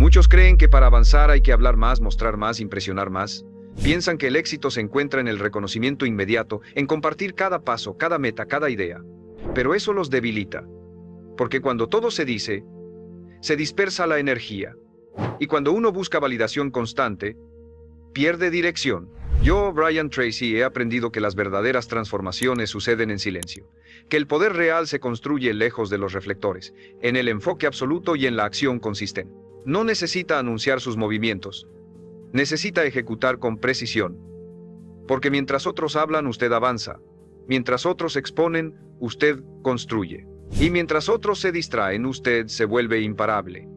Muchos creen que para avanzar hay que hablar más, mostrar más, impresionar más. Piensan que el éxito se encuentra en el reconocimiento inmediato, en compartir cada paso, cada meta, cada idea. Pero eso los debilita, porque cuando todo se dice, se dispersa la energía. Y cuando uno busca validación constante, pierde dirección. Yo, Brian Tracy, he aprendido que las verdaderas transformaciones suceden en silencio, que el poder real se construye lejos de los reflectores, en el enfoque absoluto y en la acción consistente. No necesita anunciar sus movimientos, necesita ejecutar con precisión. Porque mientras otros hablan, usted avanza. Mientras otros exponen, usted construye. Y mientras otros se distraen, usted se vuelve imparable.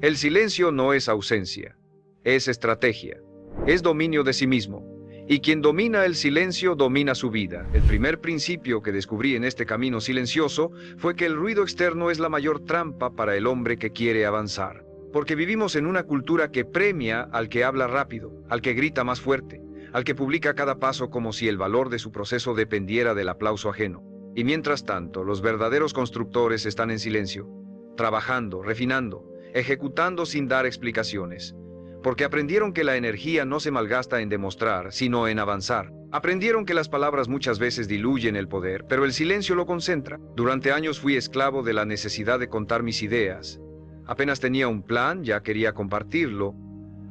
El silencio no es ausencia, es estrategia, es dominio de sí mismo. Y quien domina el silencio domina su vida. El primer principio que descubrí en este camino silencioso fue que el ruido externo es la mayor trampa para el hombre que quiere avanzar. Porque vivimos en una cultura que premia al que habla rápido, al que grita más fuerte, al que publica cada paso como si el valor de su proceso dependiera del aplauso ajeno. Y mientras tanto, los verdaderos constructores están en silencio, trabajando, refinando, ejecutando sin dar explicaciones. Porque aprendieron que la energía no se malgasta en demostrar, sino en avanzar. Aprendieron que las palabras muchas veces diluyen el poder, pero el silencio lo concentra. Durante años fui esclavo de la necesidad de contar mis ideas. Apenas tenía un plan, ya quería compartirlo.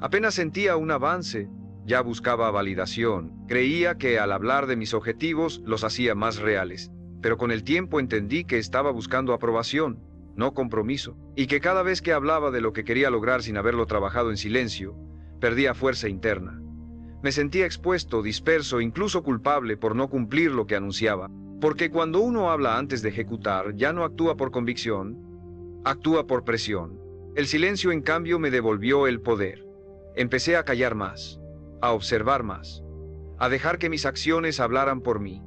Apenas sentía un avance, ya buscaba validación. Creía que al hablar de mis objetivos los hacía más reales. Pero con el tiempo entendí que estaba buscando aprobación, no compromiso, y que cada vez que hablaba de lo que quería lograr sin haberlo trabajado en silencio, perdía fuerza interna. Me sentía expuesto, disperso, incluso culpable por no cumplir lo que anunciaba. Porque cuando uno habla antes de ejecutar, ya no actúa por convicción, actúa por presión. El silencio, en cambio, me devolvió el poder. Empecé a callar más, a observar más, a dejar que mis acciones hablaran por mí,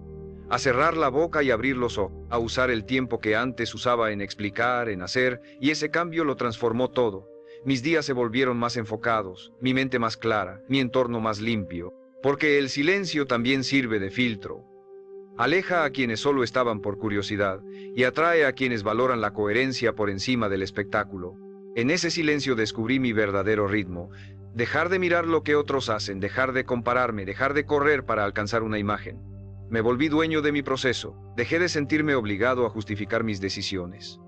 a cerrar la boca y abrir los ojos, a usar el tiempo que antes usaba en explicar, en hacer, y ese cambio lo transformó todo. Mis días se volvieron más enfocados, mi mente más clara, mi entorno más limpio, porque el silencio también sirve de filtro. Aleja a quienes solo estaban por curiosidad y atrae a quienes valoran la coherencia por encima del espectáculo. En ese silencio descubrí mi verdadero ritmo, dejar de mirar lo que otros hacen, dejar de compararme, dejar de correr para alcanzar una imagen. Me volví dueño de mi proceso, dejé de sentirme obligado a justificar mis decisiones.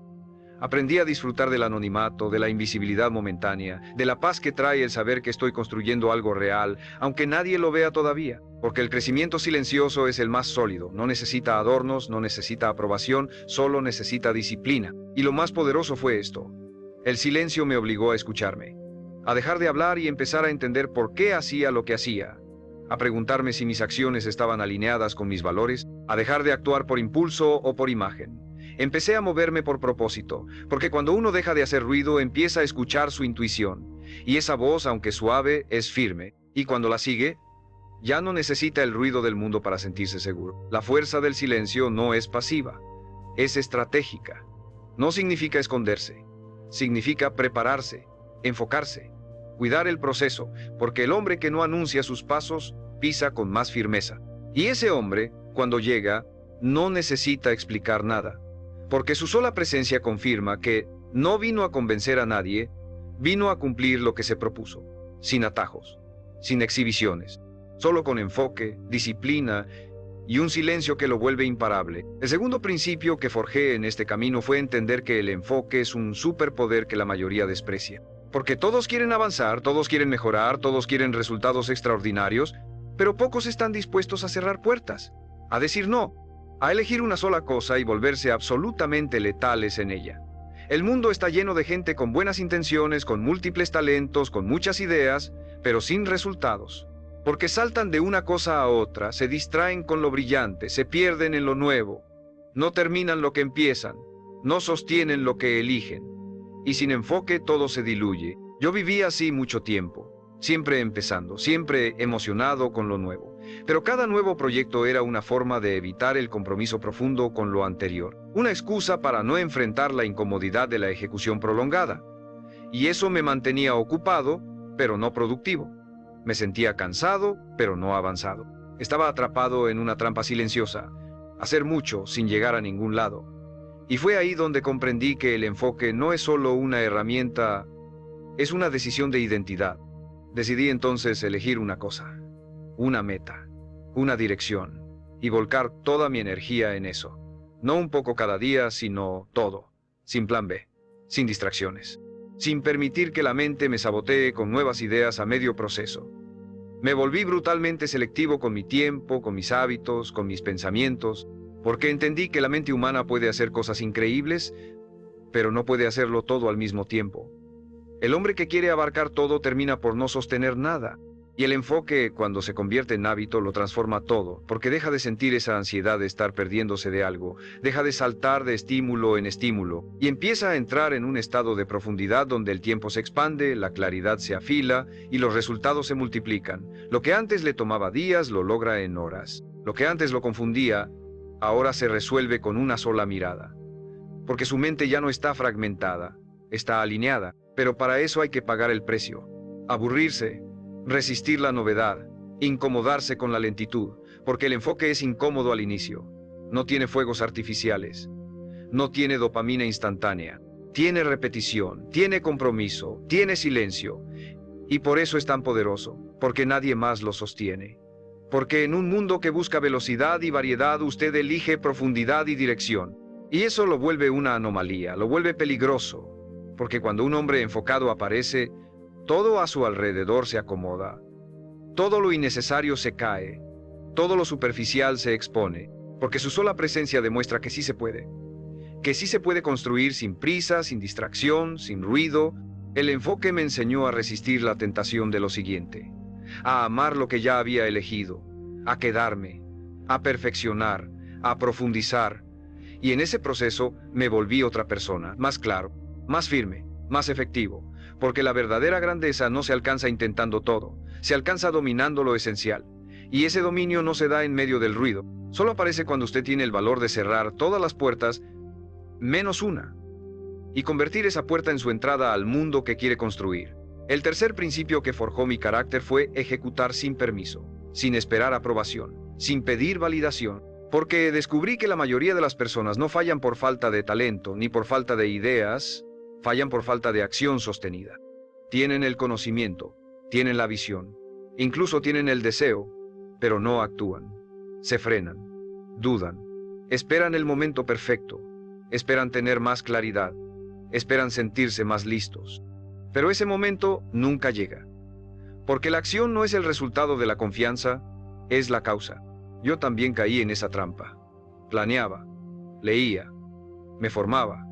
Aprendí a disfrutar del anonimato, de la invisibilidad momentánea, de la paz que trae el saber que estoy construyendo algo real, aunque nadie lo vea todavía. Porque el crecimiento silencioso es el más sólido, no necesita adornos, no necesita aprobación, solo necesita disciplina. Y lo más poderoso fue esto. El silencio me obligó a escucharme, a dejar de hablar y empezar a entender por qué hacía lo que hacía. A preguntarme si mis acciones estaban alineadas con mis valores, a dejar de actuar por impulso o por imagen. Empecé a moverme por propósito, porque cuando uno deja de hacer ruido empieza a escuchar su intuición, y esa voz, aunque suave, es firme, y cuando la sigue, ya no necesita el ruido del mundo para sentirse seguro. La fuerza del silencio no es pasiva, es estratégica. No significa esconderse, significa prepararse, enfocarse, cuidar el proceso, porque el hombre que no anuncia sus pasos pisa con más firmeza. Y ese hombre, cuando llega, no necesita explicar nada, porque su sola presencia confirma que no vino a convencer a nadie, vino a cumplir lo que se propuso, sin atajos, sin exhibiciones, solo con enfoque, disciplina y un silencio que lo vuelve imparable. El segundo principio que forjé en este camino fue entender que el enfoque es un superpoder que la mayoría desprecia. Porque todos quieren avanzar, todos quieren mejorar, todos quieren resultados extraordinarios, pero pocos están dispuestos a cerrar puertas, a decir no, a elegir una sola cosa y volverse absolutamente letales en ella. El mundo está lleno de gente con buenas intenciones, con múltiples talentos, con muchas ideas, pero sin resultados. Porque saltan de una cosa a otra, se distraen con lo brillante, se pierden en lo nuevo, no terminan lo que empiezan, no sostienen lo que eligen. Y sin enfoque todo se diluye. Yo viví así mucho tiempo, siempre empezando, siempre emocionado con lo nuevo. Pero cada nuevo proyecto era una forma de evitar el compromiso profundo con lo anterior, una excusa para no enfrentar la incomodidad de la ejecución prolongada. Y eso me mantenía ocupado, pero no productivo. Me sentía cansado, pero no avanzado. Estaba atrapado en una trampa silenciosa, hacer mucho sin llegar a ningún lado. Y fue ahí donde comprendí que el enfoque no es solo una herramienta, Es una decisión de identidad. Decidí entonces elegir una cosa, una meta, una dirección, y volcar toda mi energía en eso. No un poco cada día, sino todo, sin plan B, sin distracciones, sin permitir que la mente me sabotee con nuevas ideas a medio proceso. Me volví brutalmente selectivo con mi tiempo, con mis hábitos, con mis pensamientos, porque entendí que la mente humana puede hacer cosas increíbles, pero no puede hacerlo todo al mismo tiempo. El hombre que quiere abarcar todo termina por no sostener nada, y el enfoque, cuando se convierte en hábito, lo transforma todo, porque deja de sentir esa ansiedad de estar perdiéndose de algo, deja de saltar de estímulo en estímulo, y empieza a entrar en un estado de profundidad donde el tiempo se expande, la claridad se afila, y los resultados se multiplican. Lo que antes le tomaba días, lo logra en horas. Lo que antes lo confundía, ahora se resuelve con una sola mirada. Porque su mente ya no está fragmentada, está alineada, pero para eso hay que pagar el precio. Aburrirse, resistir la novedad, incomodarse con la lentitud, porque el enfoque es incómodo al inicio. No tiene fuegos artificiales, no tiene dopamina instantánea, tiene repetición, tiene compromiso, tiene silencio, y por eso es tan poderoso, porque nadie más lo sostiene. Porque en un mundo que busca velocidad y variedad, usted elige profundidad y dirección. Y eso lo vuelve una anomalía, lo vuelve peligroso, porque cuando un hombre enfocado aparece, todo a su alrededor se acomoda. Todo lo innecesario se cae, todo lo superficial se expone, porque su sola presencia demuestra que sí se puede. Que sí se puede construir sin prisa, sin distracción, sin ruido. El enfoque me enseñó a resistir la tentación de lo siguiente, a amar lo que ya había elegido, a quedarme, a perfeccionar, a profundizar. Y en ese proceso me volví otra persona, más claro, más firme, más efectivo, porque la verdadera grandeza no se alcanza intentando todo, se alcanza dominando lo esencial. Y ese dominio no se da en medio del ruido, solo aparece cuando usted tiene el valor de cerrar todas las puertas, menos una, y convertir esa puerta en su entrada al mundo que quiere construir. El tercer principio que forjó mi carácter fue ejecutar sin permiso, sin esperar aprobación, sin pedir validación. Porque descubrí que la mayoría de las personas no fallan por falta de talento ni por falta de ideas, fallan por falta de acción sostenida. Tienen el conocimiento, tienen la visión, incluso tienen el deseo, pero no actúan. Se frenan, dudan, esperan el momento perfecto, esperan tener más claridad, esperan sentirse más listos. Pero ese momento nunca llega. Porque la acción no es el resultado de la confianza, es la causa. Yo también caí en esa trampa. Planeaba, leía, me formaba,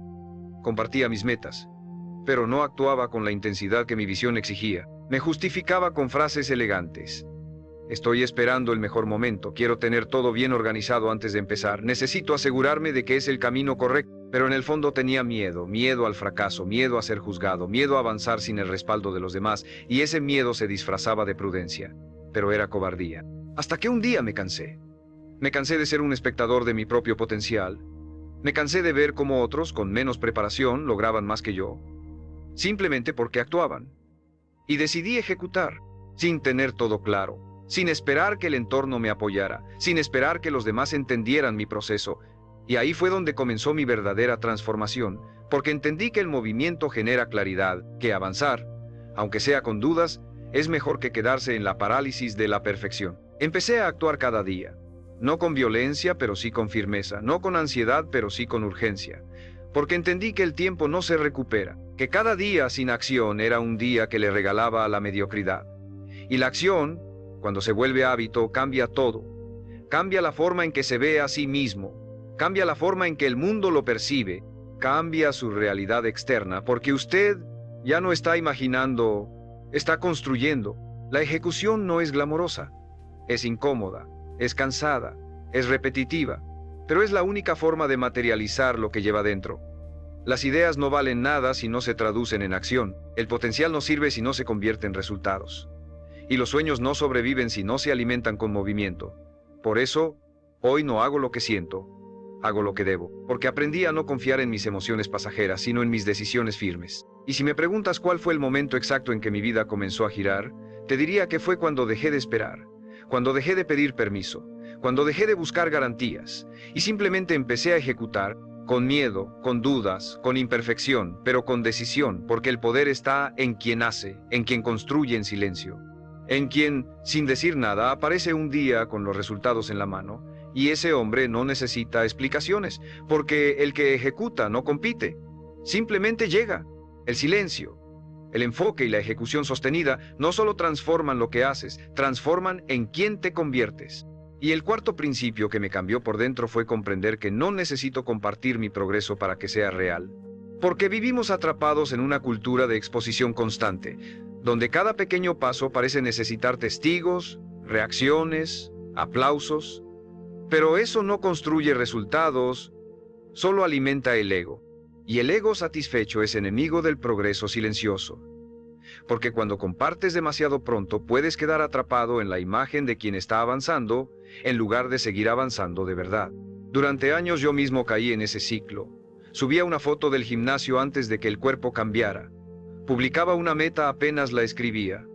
compartía mis metas, pero no actuaba con la intensidad que mi visión exigía. Me justificaba con frases elegantes. Estoy esperando el mejor momento, quiero tener todo bien organizado antes de empezar, necesito asegurarme de que es el camino correcto, pero en el fondo tenía miedo, miedo al fracaso, miedo a ser juzgado, miedo a avanzar sin el respaldo de los demás, y ese miedo se disfrazaba de prudencia, pero era cobardía. Hasta que un día me cansé. Me cansé de ser un espectador de mi propio potencial. Me cansé de ver cómo otros, con menos preparación, lograban más que yo, simplemente porque actuaban. Y decidí ejecutar, sin tener todo claro, sin esperar que el entorno me apoyara, sin esperar que los demás entendieran mi proceso. Y ahí fue donde comenzó mi verdadera transformación, porque entendí que el movimiento genera claridad, que avanzar, aunque sea con dudas, es mejor que quedarse en la parálisis de la perfección. Empecé a actuar cada día, no con violencia, pero sí con firmeza, no con ansiedad, pero sí con urgencia, porque entendí que el tiempo no se recupera, que cada día sin acción era un día que le regalaba a la mediocridad. Y la acción, cuando se vuelve hábito, cambia todo. Cambia la forma en que se ve a sí mismo, cambia la forma en que el mundo lo percibe, cambia su realidad externa, porque usted ya no está imaginando, está construyendo. La ejecución no es glamorosa. Es incómoda, es cansada, es repetitiva, pero es la única forma de materializar lo que lleva dentro. Las ideas no valen nada si no se traducen en acción, el potencial no sirve si no se convierte en resultados. Y los sueños no sobreviven si no se alimentan con movimiento. Por eso, hoy no hago lo que siento, hago lo que debo, porque aprendí a no confiar en mis emociones pasajeras, sino en mis decisiones firmes. Y si me preguntas cuál fue el momento exacto en que mi vida comenzó a girar, te diría que fue cuando dejé de esperar. Cuando dejé de pedir permiso, cuando dejé de buscar garantías y simplemente empecé a ejecutar con miedo, con dudas, con imperfección, pero con decisión, porque el poder está en quien hace, en quien construye en silencio, en quien, sin decir nada, aparece un día con los resultados en la mano, y ese hombre no necesita explicaciones, porque el que ejecuta no compite, simplemente llega. El silencio, el enfoque y la ejecución sostenida no solo transforman lo que haces, transforman en quién te conviertes. Y el cuarto principio que me cambió por dentro fue comprender que no necesito compartir mi progreso para que sea real. Porque vivimos atrapados en una cultura de exposición constante, donde cada pequeño paso parece necesitar testigos, reacciones, aplausos. Pero eso no construye resultados, solo alimenta el ego. Y el ego satisfecho es enemigo del progreso silencioso. Porque cuando compartes demasiado pronto puedes quedar atrapado en la imagen de quien está avanzando, en lugar de seguir avanzando de verdad. Durante años yo mismo caí en ese ciclo. Subía una foto del gimnasio antes de que el cuerpo cambiara. Publicaba una meta apenas la escribía.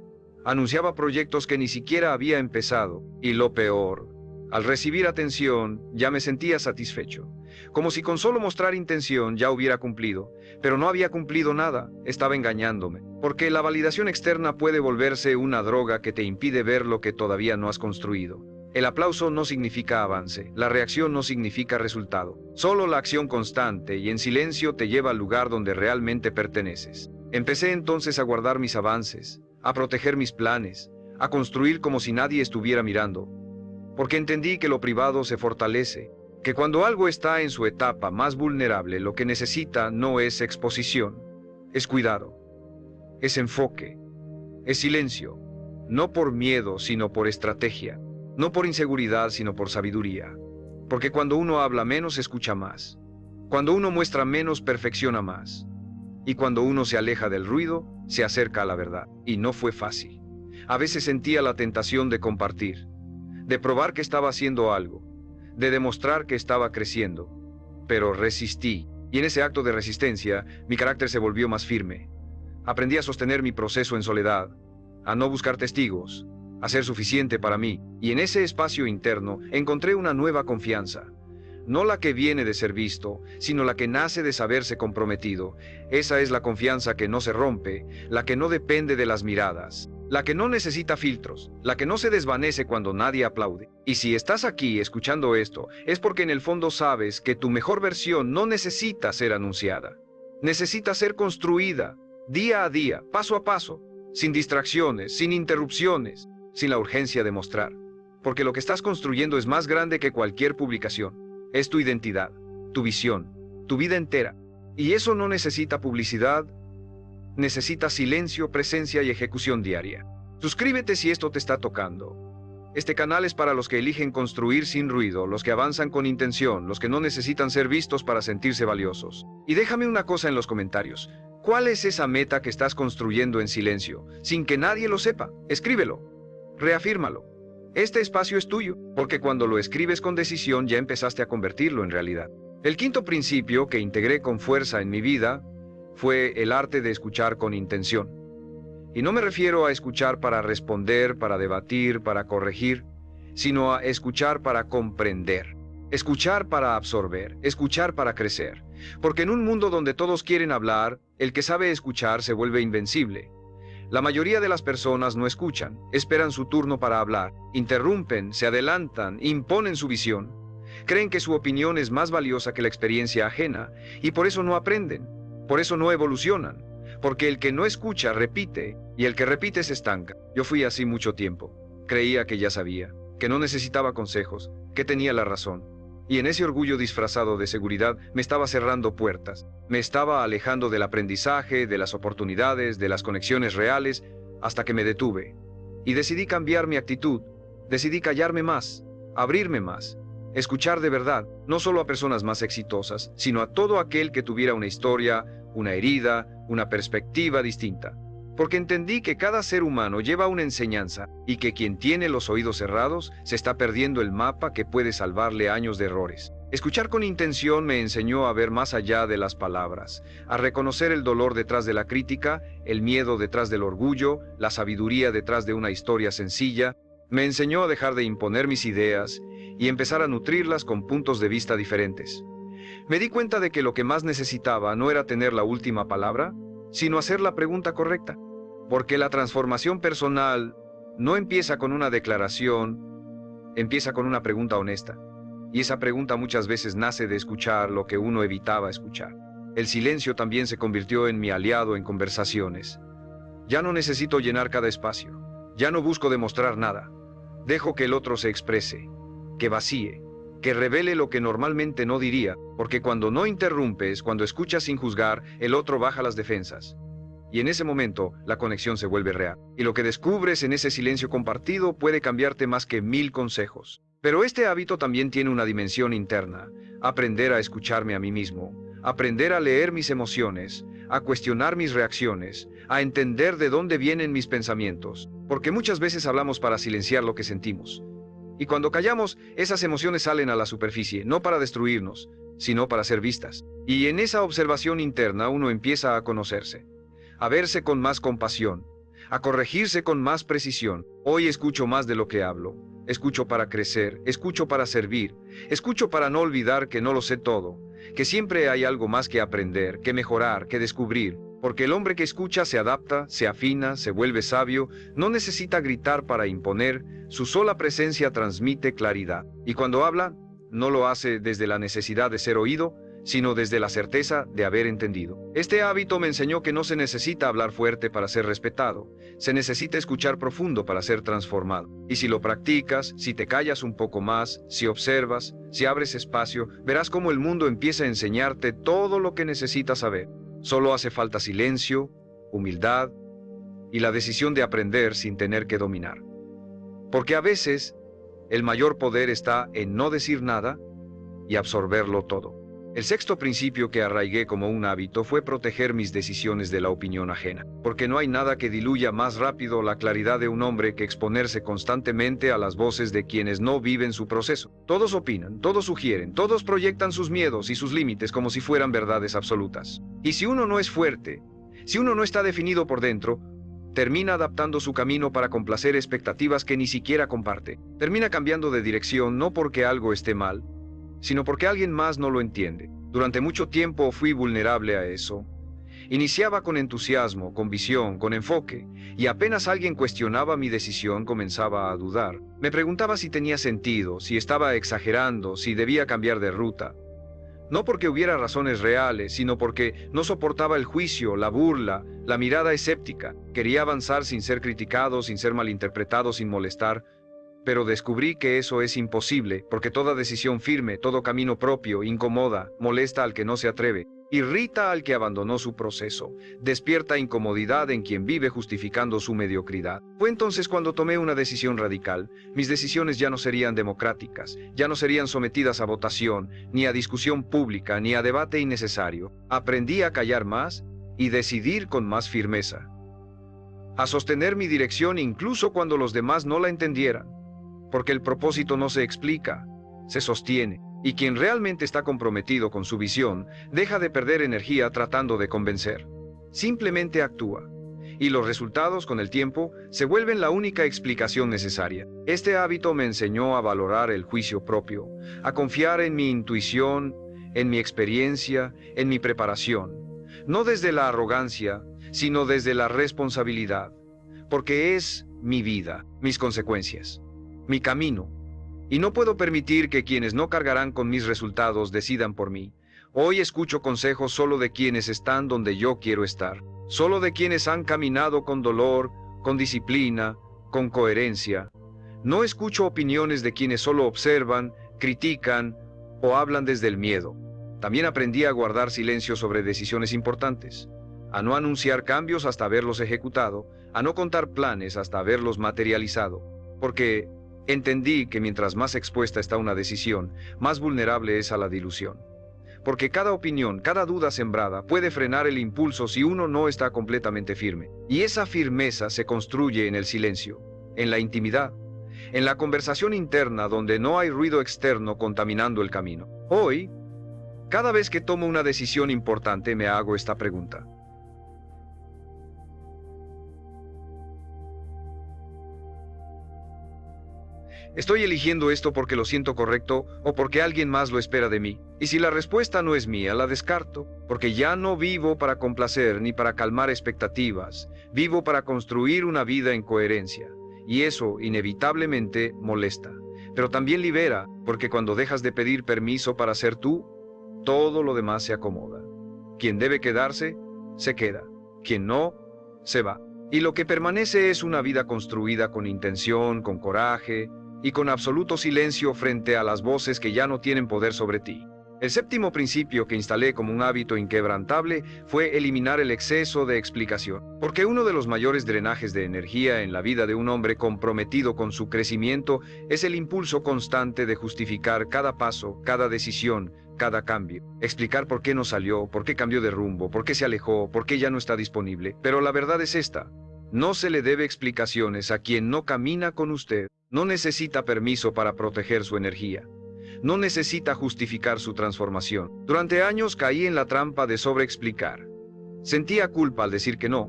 Anunciaba proyectos que ni siquiera había empezado. Y lo peor, al recibir atención, ya me sentía satisfecho. Como si con solo mostrar intención ya hubiera cumplido. Pero no había cumplido nada, estaba engañándome. Porque la validación externa puede volverse una droga que te impide ver lo que todavía no has construido. El aplauso no significa avance, la reacción no significa resultado. Solo la acción constante y en silencio te lleva al lugar donde realmente perteneces. Empecé entonces a guardar mis avances, a proteger mis planes, a construir como si nadie estuviera mirando. Porque entendí que lo privado se fortalece, que cuando algo está en su etapa más vulnerable, lo que necesita no es exposición, es cuidado, es enfoque, es silencio, no por miedo, sino por estrategia, no por inseguridad, sino por sabiduría. Porque cuando uno habla menos, escucha más. Cuando uno muestra menos, perfecciona más. Y cuando uno se aleja del ruido, se acerca a la verdad. Y no fue fácil. A veces sentía la tentación de compartir, de probar que estaba haciendo algo, de demostrar que estaba creciendo. Pero resistí, y en ese acto de resistencia, mi carácter se volvió más firme. Aprendí a sostener mi proceso en soledad, a no buscar testigos, a ser suficiente para mí, y en ese espacio interno encontré una nueva confianza. No la que viene de ser visto, sino la que nace de saberse comprometido. Esa es la confianza que no se rompe, la que no depende de las miradas, la que no necesita filtros, la que no se desvanece cuando nadie aplaude. Y si estás aquí escuchando esto, es porque en el fondo sabes que tu mejor versión no necesita ser anunciada. Necesita ser construida, día a día, paso a paso, sin distracciones, sin interrupciones, sin la urgencia de mostrar. Porque lo que estás construyendo es más grande que cualquier publicación. Es tu identidad, tu visión, tu vida entera. Y eso no necesita publicidad, necesita silencio, presencia y ejecución diaria. Suscríbete si esto te está tocando. Este canal es para los que eligen construir sin ruido, los que avanzan con intención, los que no necesitan ser vistos para sentirse valiosos. Y déjame una cosa en los comentarios. ¿Cuál es esa meta que estás construyendo en silencio, sin que nadie lo sepa? Escríbelo, reafírmalo. Este espacio es tuyo, porque cuando lo escribes con decisión ya empezaste a convertirlo en realidad. El quinto principio que integré con fuerza en mi vida fue el arte de escuchar con intención. Y no me refiero a escuchar para responder, para debatir, para corregir, sino a escuchar para comprender. Escuchar para absorber, escuchar para crecer. Porque en un mundo donde todos quieren hablar, el que sabe escuchar se vuelve invencible. La mayoría de las personas no escuchan, esperan su turno para hablar, interrumpen, se adelantan, imponen su visión. Creen que su opinión es más valiosa que la experiencia ajena, y por eso no aprenden, por eso no evolucionan, porque el que no escucha repite, y el que repite se estanca. Yo fui así mucho tiempo. Creía que ya sabía, que no necesitaba consejos, que tenía la razón. Y en ese orgullo disfrazado de seguridad me estaba cerrando puertas, me estaba alejando del aprendizaje, de las oportunidades, de las conexiones reales, hasta que me detuve. Y decidí cambiar mi actitud, decidí callarme más, abrirme más, escuchar de verdad, no solo a personas más exitosas, sino a todo aquel que tuviera una historia, una herida, una perspectiva distinta. Porque entendí que cada ser humano lleva una enseñanza y que quien tiene los oídos cerrados se está perdiendo el mapa que puede salvarle años de errores. Escuchar con intención me enseñó a ver más allá de las palabras, a reconocer el dolor detrás de la crítica, el miedo detrás del orgullo, la sabiduría detrás de una historia sencilla. Me enseñó a dejar de imponer mis ideas y empezar a nutrirlas con puntos de vista diferentes. Me di cuenta de que lo que más necesitaba no era tener la última palabra, sino hacer la pregunta correcta. Porque la transformación personal no empieza con una declaración, empieza con una pregunta honesta. Y esa pregunta muchas veces nace de escuchar lo que uno evitaba escuchar. El silencio también se convirtió en mi aliado en conversaciones. Ya no necesito llenar cada espacio. Ya no busco demostrar nada. Dejo que el otro se exprese, que vacíe, que revele lo que normalmente no diría, porque cuando no interrumpes, cuando escuchas sin juzgar, el otro baja las defensas. Y en ese momento, la conexión se vuelve real. Y lo que descubres en ese silencio compartido puede cambiarte más que 1000 consejos. Pero este hábito también tiene una dimensión interna. Aprender a escucharme a mí mismo, aprender a leer mis emociones, a cuestionar mis reacciones, a entender de dónde vienen mis pensamientos. Porque muchas veces hablamos para silenciar lo que sentimos. Y cuando callamos, esas emociones salen a la superficie, no para destruirnos, sino para ser vistas. Y en esa observación interna uno empieza a conocerse, a verse con más compasión, a corregirse con más precisión. Hoy escucho más de lo que hablo. Escucho para crecer, escucho para servir, escucho para no olvidar que no lo sé todo, que siempre hay algo más que aprender, que mejorar, que descubrir. Porque el hombre que escucha se adapta, se afina, se vuelve sabio, no necesita gritar para imponer, su sola presencia transmite claridad. Y cuando habla, no lo hace desde la necesidad de ser oído, sino desde la certeza de haber entendido. Este hábito me enseñó que no se necesita hablar fuerte para ser respetado, se necesita escuchar profundo para ser transformado. Y si lo practicas, si te callas un poco más, si observas, si abres espacio, verás cómo el mundo empieza a enseñarte todo lo que necesitas saber. Solo hace falta silencio, humildad y la decisión de aprender sin tener que dominar. Porque a veces, el mayor poder está en no decir nada y absorberlo todo. El sexto principio que arraigué como un hábito fue proteger mis decisiones de la opinión ajena, porque no hay nada que diluya más rápido la claridad de un hombre que exponerse constantemente a las voces de quienes no viven su proceso. Todos opinan, todos sugieren, todos proyectan sus miedos y sus límites como si fueran verdades absolutas. Y si uno no es fuerte, si uno no está definido por dentro, termina adaptando su camino para complacer expectativas que ni siquiera comparte. Termina cambiando de dirección no porque algo esté mal, sino porque alguien más no lo entiende. Durante mucho tiempo fui vulnerable a eso. Iniciaba con entusiasmo, con visión, con enfoque, y apenas alguien cuestionaba mi decisión comenzaba a dudar. Me preguntaba si tenía sentido, si estaba exagerando, si debía cambiar de ruta. No porque hubiera razones reales, sino porque no soportaba el juicio, la burla, la mirada escéptica. Quería avanzar sin ser criticado, sin ser malinterpretado, sin molestar. Pero descubrí que eso es imposible, porque toda decisión firme, todo camino propio, incomoda, molesta al que no se atreve, irrita al que abandonó su proceso, despierta incomodidad en quien vive justificando su mediocridad. Fue entonces cuando tomé una decisión radical. Mis decisiones ya no serían democráticas, ya no serían sometidas a votación, ni a discusión pública, ni a debate innecesario. Aprendí a callar más y decidir con más firmeza, a sostener mi dirección incluso cuando los demás no la entendieran. Porque el propósito no se explica, se sostiene, y quien realmente está comprometido con su visión deja de perder energía tratando de convencer. Simplemente actúa, y los resultados con el tiempo se vuelven la única explicación necesaria. Este hábito me enseñó a valorar el juicio propio, a confiar en mi intuición, en mi experiencia, en mi preparación, no desde la arrogancia, sino desde la responsabilidad, porque es mi vida, mis consecuencias, mi camino, y no puedo permitir que quienes no cargarán con mis resultados decidan por mí. Hoy escucho consejos solo de quienes están donde yo quiero estar, solo de quienes han caminado con dolor, con disciplina, con coherencia. No escucho opiniones de quienes solo observan, critican o hablan desde el miedo. También aprendí a guardar silencio sobre decisiones importantes, a no anunciar cambios hasta haberlos ejecutado, a no contar planes hasta haberlos materializado, porque entendí que mientras más expuesta está una decisión, más vulnerable es a la dilución. Porque cada opinión, cada duda sembrada puede frenar el impulso si uno no está completamente firme. Y esa firmeza se construye en el silencio, en la intimidad, en la conversación interna donde no hay ruido externo contaminando el camino. Hoy, cada vez que tomo una decisión importante me hago esta pregunta. ¿Estoy eligiendo esto porque lo siento correcto o porque alguien más lo espera de mí? Y si la respuesta no es mía, la descarto, porque ya no vivo para complacer ni para calmar expectativas, vivo para construir una vida en coherencia, y eso inevitablemente molesta, pero también libera, porque cuando dejas de pedir permiso para ser tú, todo lo demás se acomoda. Quien debe quedarse, se queda, quien no, se va. Y lo que permanece es una vida construida con intención, con coraje y con absoluto silencio frente a las voces que ya no tienen poder sobre ti. El séptimo principio que instalé como un hábito inquebrantable fue eliminar el exceso de explicación, porque uno de los mayores drenajes de energía en la vida de un hombre comprometido con su crecimiento es el impulso constante de justificar cada paso, cada decisión, cada cambio. Explicar por qué no salió, por qué cambió de rumbo, por qué se alejó, por qué ya no está disponible. Pero la verdad es esta: no se le debe explicaciones a quien no camina con usted, no necesita permiso para proteger su energía. No necesita justificar su transformación. Durante años caí en la trampa de sobreexplicar. Sentía culpa al decir que no,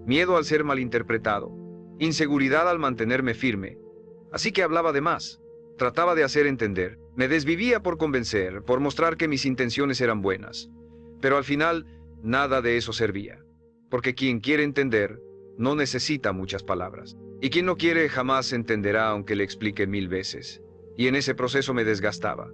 miedo al ser malinterpretado, inseguridad al mantenerme firme. Así que hablaba de más, trataba de hacer entender, me desvivía por convencer, por mostrar que mis intenciones eran buenas. Pero al final, nada de eso servía, porque quien quiere entender no necesita muchas palabras. Y quien no quiere jamás entenderá aunque le explique 1000 veces. Y en ese proceso me desgastaba.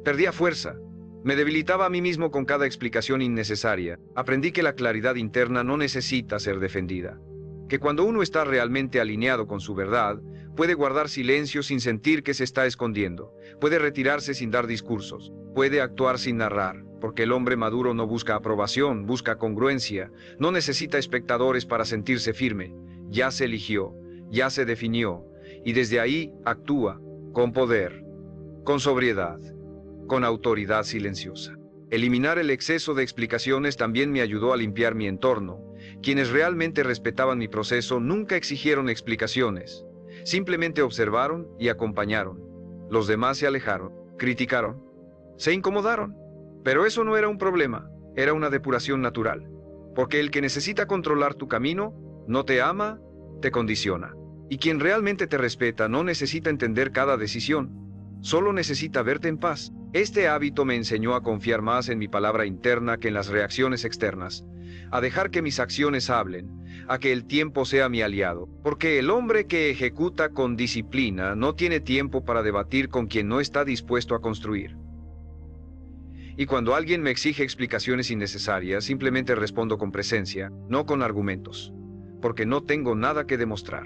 Perdía fuerza. Me debilitaba a mí mismo con cada explicación innecesaria. Aprendí que la claridad interna no necesita ser defendida. Que cuando uno está realmente alineado con su verdad, puede guardar silencio sin sentir que se está escondiendo. Puede retirarse sin dar discursos. Puede actuar sin narrar. Porque el hombre maduro no busca aprobación, busca congruencia. No necesita espectadores para sentirse firme. Ya se eligió, ya se definió. Y desde ahí actúa. Con poder, con sobriedad, con autoridad silenciosa. Eliminar el exceso de explicaciones también me ayudó a limpiar mi entorno. Quienes realmente respetaban mi proceso nunca exigieron explicaciones. Simplemente observaron y acompañaron. Los demás se alejaron, criticaron, se incomodaron. Pero eso no era un problema, era una depuración natural. Porque el que necesita controlar tu camino no te ama, te condiciona. Y quien realmente te respeta no necesita entender cada decisión, solo necesita verte en paz. Este hábito me enseñó a confiar más en mi palabra interna que en las reacciones externas, a dejar que mis acciones hablen, a que el tiempo sea mi aliado, porque el hombre que ejecuta con disciplina no tiene tiempo para debatir con quien no está dispuesto a construir. Y cuando alguien me exige explicaciones innecesarias, simplemente respondo con presencia, no con argumentos, porque no tengo nada que demostrar.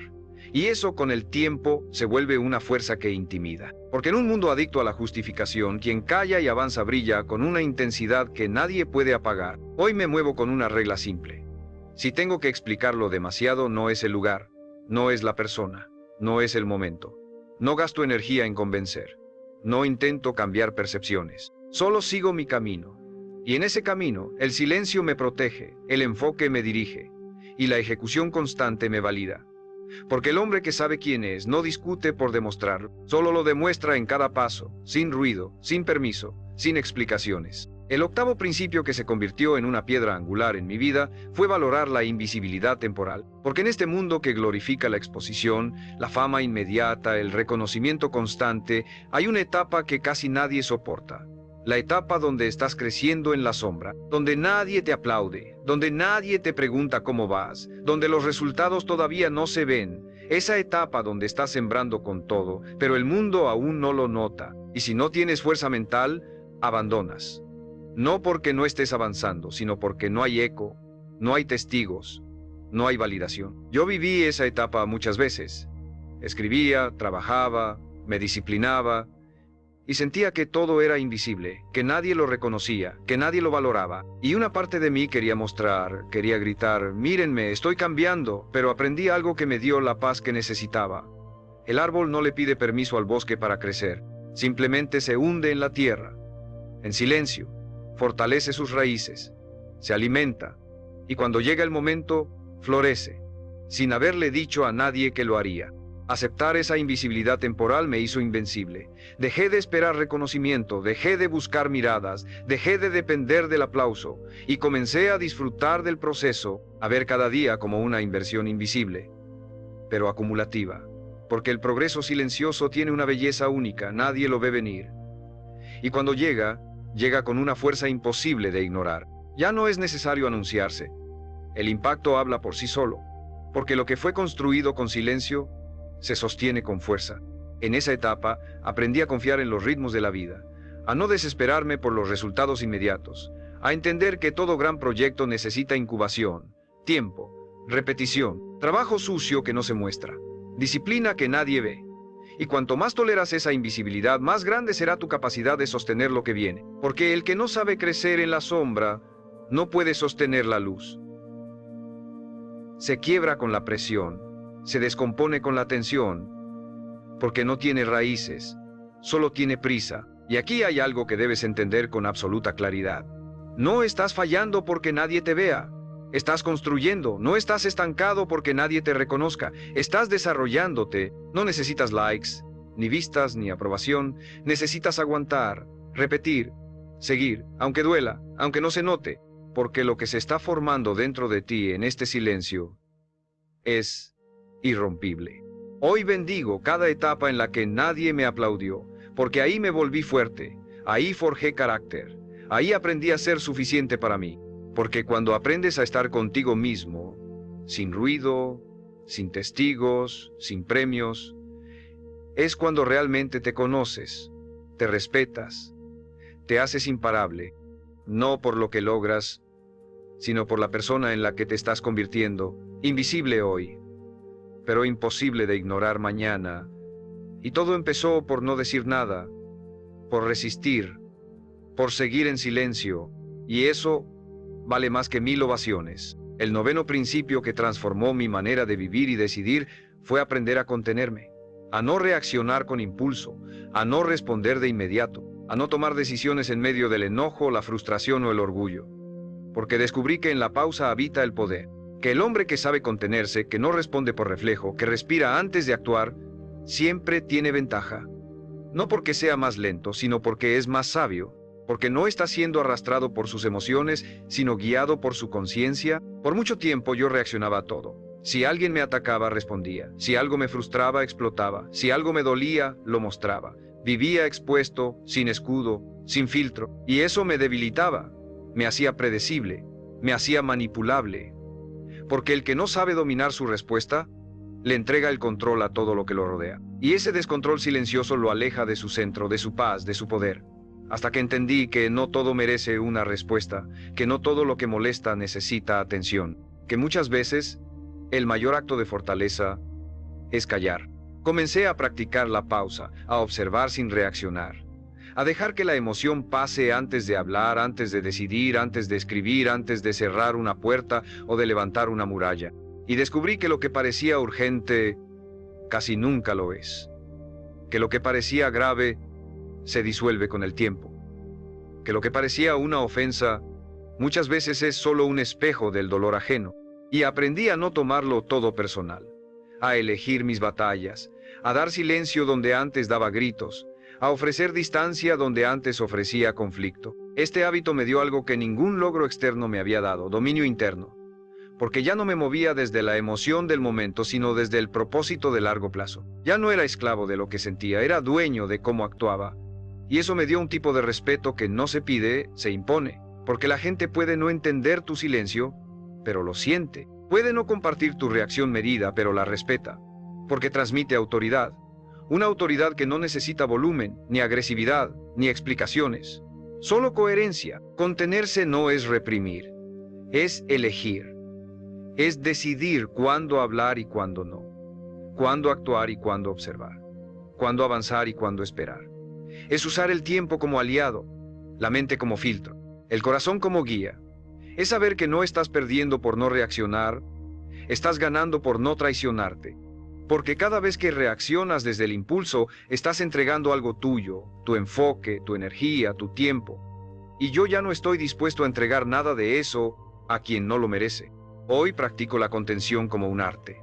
Y eso con el tiempo se vuelve una fuerza que intimida. Porque en un mundo adicto a la justificación, quien calla y avanza brilla con una intensidad que nadie puede apagar. Hoy me muevo con una regla simple. Si tengo que explicarlo demasiado, no es el lugar, no es la persona, no es el momento. No gasto energía en convencer. No intento cambiar percepciones. Solo sigo mi camino. Y en ese camino, el silencio me protege, el enfoque me dirige, y la ejecución constante me valida. Porque el hombre que sabe quién es no discute por demostrarlo, solo lo demuestra en cada paso, sin ruido, sin permiso, sin explicaciones. El octavo principio que se convirtió en una piedra angular en mi vida fue valorar la invisibilidad temporal. Porque en este mundo que glorifica la exposición, la fama inmediata, el reconocimiento constante, hay una etapa que casi nadie soporta. La etapa donde estás creciendo en la sombra, donde nadie te aplaude, donde nadie te pregunta cómo vas, donde los resultados todavía no se ven. Esa etapa donde estás sembrando con todo, pero el mundo aún no lo nota. Y si no tienes fuerza mental, abandonas. No porque no estés avanzando, sino porque no hay eco, no hay testigos, no hay validación. Yo viví esa etapa muchas veces. Escribía, trabajaba, me disciplinaba, y sentía que todo era invisible, que nadie lo reconocía, que nadie lo valoraba. Y una parte de mí quería mostrar, quería gritar, mírenme, estoy cambiando, pero aprendí algo que me dio la paz que necesitaba. El árbol no le pide permiso al bosque para crecer, simplemente se hunde en la tierra, en silencio, fortalece sus raíces, se alimenta, y cuando llega el momento, florece, sin haberle dicho a nadie que lo haría. Aceptar esa invisibilidad temporal me hizo invencible. Dejé de esperar reconocimiento, dejé de buscar miradas, dejé de depender del aplauso y comencé a disfrutar del proceso, a ver cada día como una inversión invisible, pero acumulativa. Porque el progreso silencioso tiene una belleza única, nadie lo ve venir. Y cuando llega, llega con una fuerza imposible de ignorar. Ya no es necesario anunciarse. El impacto habla por sí solo, porque lo que fue construido con silencio se sostiene con fuerza. En esa etapa aprendí a confiar en los ritmos de la vida, a no desesperarme por los resultados inmediatos, a entender que todo gran proyecto necesita incubación, tiempo, repetición, trabajo sucio que no se muestra, disciplina que nadie ve. Y cuanto más toleras esa invisibilidad, más grande será tu capacidad de sostener lo que viene, porque el que no sabe crecer en la sombra no puede sostener la luz. Se quiebra con la presión, se descompone con la tensión, porque no tiene raíces, solo tiene prisa. Y aquí hay algo que debes entender con absoluta claridad. No estás fallando porque nadie te vea. Estás construyendo, no estás estancado porque nadie te reconozca. Estás desarrollándote. No necesitas likes, ni vistas, ni aprobación. Necesitas aguantar, repetir, seguir, aunque duela, aunque no se note, porque lo que se está formando dentro de ti en este silencio es irrompible. Hoy bendigo cada etapa en la que nadie me aplaudió, porque ahí me volví fuerte, ahí forjé carácter, ahí aprendí a ser suficiente para mí, porque cuando aprendes a estar contigo mismo, sin ruido, sin testigos, sin premios, es cuando realmente te conoces, te respetas, te haces imparable, no por lo que logras, sino por la persona en la que te estás convirtiendo, invisible hoy, pero imposible de ignorar mañana. Y todo empezó por no decir nada, por resistir, por seguir en silencio, y eso vale más que 1000 ovaciones. El noveno principio que transformó mi manera de vivir y decidir fue aprender a contenerme, a no reaccionar con impulso, a no responder de inmediato, a no tomar decisiones en medio del enojo, la frustración o el orgullo. Porque descubrí que en la pausa habita el poder, que el hombre que sabe contenerse, que no responde por reflejo, que respira antes de actuar, siempre tiene ventaja. No porque sea más lento, sino porque es más sabio, porque no está siendo arrastrado por sus emociones, sino guiado por su conciencia. Por mucho tiempo yo reaccionaba a todo. Si alguien me atacaba, respondía. Si algo me frustraba, explotaba. Si algo me dolía, lo mostraba. Vivía expuesto, sin escudo, sin filtro. Y eso me debilitaba, me hacía predecible, me hacía manipulable. Porque el que no sabe dominar su respuesta, le entrega el control a todo lo que lo rodea. Y ese descontrol silencioso lo aleja de su centro, de su paz, de su poder. Hasta que entendí que no todo merece una respuesta, que no todo lo que molesta necesita atención, que muchas veces el mayor acto de fortaleza es callar. Comencé a practicar la pausa, a observar sin reaccionar, a dejar que la emoción pase antes de hablar, antes de decidir, antes de escribir, antes de cerrar una puerta o de levantar una muralla. Y descubrí que lo que parecía urgente casi nunca lo es, que lo que parecía grave se disuelve con el tiempo, que lo que parecía una ofensa muchas veces es solo un espejo del dolor ajeno. Y aprendí a no tomarlo todo personal, a elegir mis batallas, a dar silencio donde antes daba gritos, a ofrecer distancia donde antes ofrecía conflicto. Este hábito me dio algo que ningún logro externo me había dado, dominio interno, porque ya no me movía desde la emoción del momento, sino desde el propósito de largo plazo. Ya no era esclavo de lo que sentía, era dueño de cómo actuaba. Y eso me dio un tipo de respeto que no se pide, se impone, porque la gente puede no entender tu silencio, pero lo siente. Puede no compartir tu reacción medida, pero la respeta, porque transmite autoridad. Una autoridad que no necesita volumen, ni agresividad, ni explicaciones. Solo coherencia. Contenerse no es reprimir, es elegir. Es decidir cuándo hablar y cuándo no. Cuándo actuar y cuándo observar. Cuándo avanzar y cuándo esperar. Es usar el tiempo como aliado, la mente como filtro, el corazón como guía. Es saber que no estás perdiendo por no reaccionar, estás ganando por no traicionarte. Porque cada vez que reaccionas desde el impulso, estás entregando algo tuyo, tu enfoque, tu energía, tu tiempo. Y yo ya no estoy dispuesto a entregar nada de eso a quien no lo merece. Hoy practico la contención como un arte,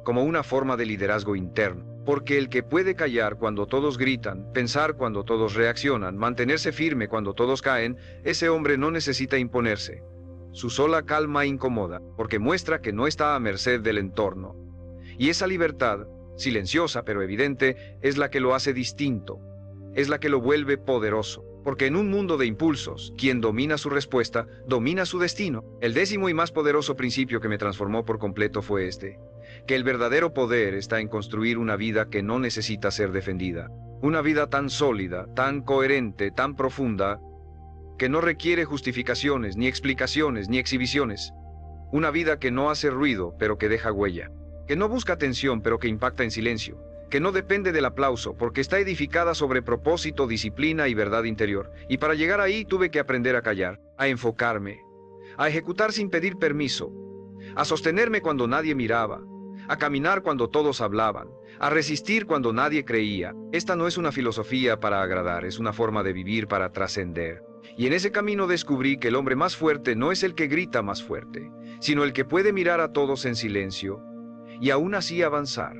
como una forma de liderazgo interno. Porque el que puede callar cuando todos gritan, pensar cuando todos reaccionan, mantenerse firme cuando todos caen, ese hombre no necesita imponerse. Su sola calma incomoda, porque muestra que no está a merced del entorno. Y esa libertad, silenciosa pero evidente, es la que lo hace distinto, es la que lo vuelve poderoso. Porque en un mundo de impulsos, quien domina su respuesta, domina su destino. El décimo y más poderoso principio que me transformó por completo fue este: que el verdadero poder está en construir una vida que no necesita ser defendida. Una vida tan sólida, tan coherente, tan profunda, que no requiere justificaciones, ni explicaciones, ni exhibiciones. Una vida que no hace ruido, pero que deja huella. Que no busca atención, pero que impacta en silencio. Que no depende del aplauso, porque está edificada sobre propósito, disciplina y verdad interior. Y para llegar ahí tuve que aprender a callar, a enfocarme, a ejecutar sin pedir permiso, a sostenerme cuando nadie miraba, a caminar cuando todos hablaban, a resistir cuando nadie creía. Esta no es una filosofía para agradar, es una forma de vivir para trascender. Y en ese camino descubrí que el hombre más fuerte no es el que grita más fuerte, sino el que puede mirar a todos en silencio y aún así avanzar.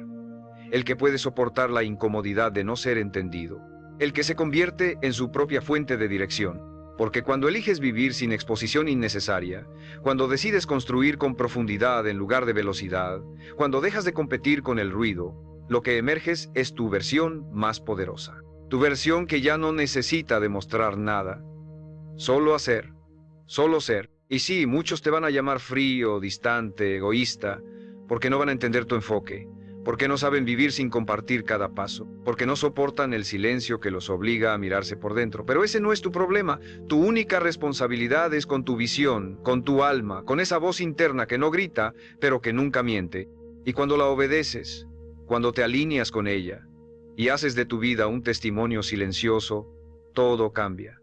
El que puede soportar la incomodidad de no ser entendido. El que se convierte en su propia fuente de dirección. Porque cuando eliges vivir sin exposición innecesaria, cuando decides construir con profundidad en lugar de velocidad, cuando dejas de competir con el ruido, lo que emerges es tu versión más poderosa. Tu versión que ya no necesita demostrar nada. Solo hacer, solo ser. Y sí, muchos te van a llamar frío, distante, egoísta, porque no van a entender tu enfoque, porque no saben vivir sin compartir cada paso, porque no soportan el silencio que los obliga a mirarse por dentro. Pero ese no es tu problema. Tu única responsabilidad es con tu visión, con tu alma, con esa voz interna que no grita, pero que nunca miente. Y cuando la obedeces, cuando te alineas con ella, y haces de tu vida un testimonio silencioso, todo cambia.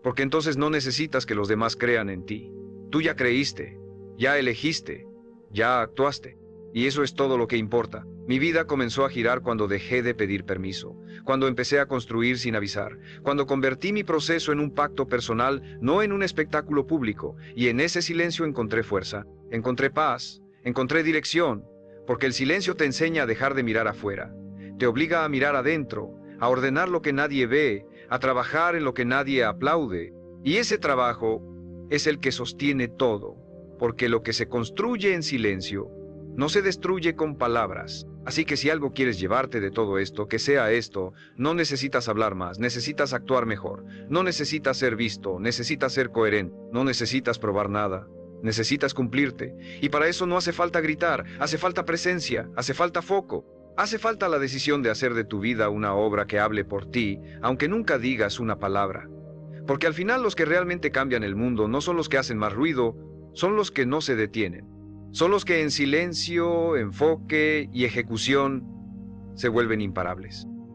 Porque entonces no necesitas que los demás crean en ti. Tú ya creíste, ya elegiste, ya actuaste. Y eso es todo lo que importa. Mi vida comenzó a girar cuando dejé de pedir permiso, cuando empecé a construir sin avisar, cuando convertí mi proceso en un pacto personal, no en un espectáculo público, y en ese silencio encontré fuerza, encontré paz, encontré dirección, porque el silencio te enseña a dejar de mirar afuera, te obliga a mirar adentro, a ordenar lo que nadie ve, a trabajar en lo que nadie aplaude, y ese trabajo es el que sostiene todo, porque lo que se construye en silencio no se destruye con palabras. Así que si algo quieres llevarte de todo esto, que sea esto: no necesitas hablar más, necesitas actuar mejor, no necesitas ser visto, necesitas ser coherente, no necesitas probar nada, necesitas cumplirte. Y para eso no hace falta gritar, hace falta presencia, hace falta foco, hace falta la decisión de hacer de tu vida una obra que hable por ti, aunque nunca digas una palabra. Porque al final los que realmente cambian el mundo no son los que hacen más ruido, son los que no se detienen. Son los que en silencio, enfoque y ejecución se vuelven imparables.